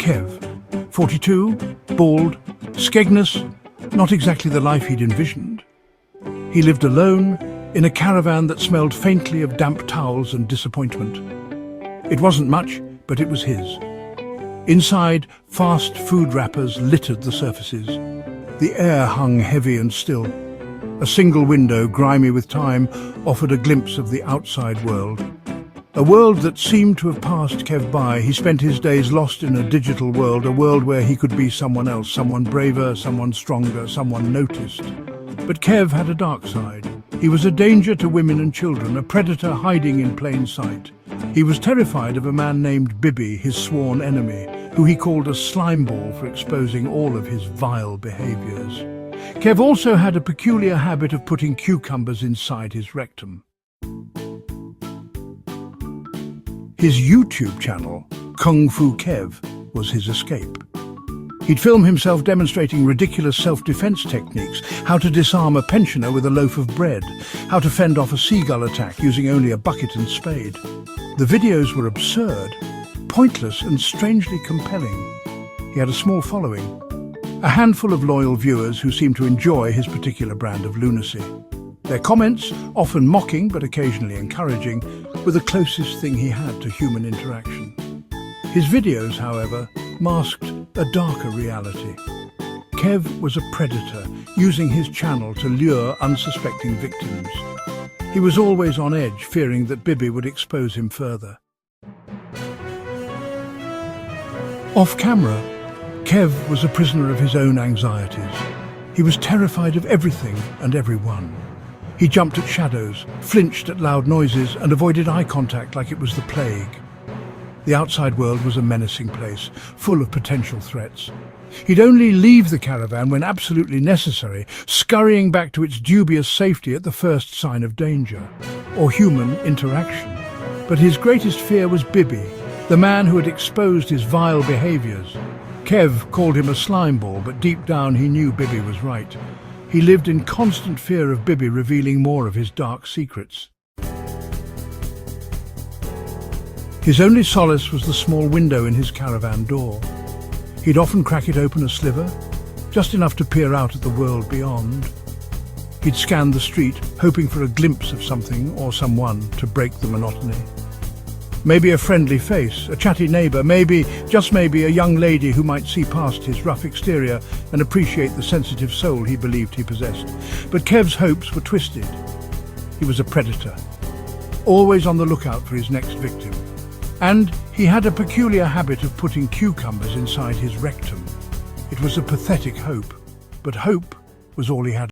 Kev, 42, bald, skegness, not exactly the life he'd envisioned. He lived alone in a caravan that smelled faintly of damp towels and disappointment. It wasn't much, but it was his. Inside, fast food wrappers littered the surfaces. The air hung heavy and still. A single window, grimy with time, offered a glimpse of the outside world. A world that seemed to have passed Kev by. He spent his days lost in a digital world, a world where he could be someone else, someone braver, someone stronger, someone noticed. But Kev had a dark side. He was a danger to women and children, a predator hiding in plain sight. He was terrified of a man named Bibby, his sworn enemy, who he called a slimeball for exposing all of his vile behaviours. Kev also had a peculiar habit of putting cucumbers inside his rectum. His YouTube channel, Kung Fu Kev, was his escape. He'd film himself demonstrating ridiculous self-defense techniques, how to disarm a pensioner with a loaf of bread, how to fend off a seagull attack using only a bucket and spade. The videos were absurd, pointless and strangely compelling. He had a small following, a handful of loyal viewers who seemed to enjoy his particular brand of lunacy. Their comments, often mocking but occasionally encouraging, were the closest thing he had to human interaction. His videos, however, masked a darker reality. Kev was a predator, using his channel to lure unsuspecting victims. He was always on edge, fearing that Bibby would expose him further. Off camera, Kev was a prisoner of his own anxieties. He was terrified of everything and everyone. He jumped at shadows, flinched at loud noises, and avoided eye contact like it was the plague. The outside world was a menacing place, full of potential threats. He'd only leave the caravan when absolutely necessary, scurrying back to its dubious safety at the first sign of danger, or human interaction. But his greatest fear was Bibby, the man who had exposed his vile behaviours. Kev called him a slimeball, but deep down he knew Bibby was right. He lived in constant fear of Bibby revealing more of his dark secrets. His only solace was the small window in his caravan door. He'd often crack it open a sliver, just enough to peer out at the world beyond. He'd scan the street, hoping for a glimpse of something or someone to break the monotony. Maybe a friendly face, a chatty neighbour, maybe, just maybe, a young lady who might see past his rough exterior and appreciate the sensitive soul he believed he possessed. But Kev's hopes were twisted. He was a predator, always on the lookout for his next victim. And he had a peculiar habit of putting cucumbers inside his rectum. It was a pathetic hope, but hope was all he had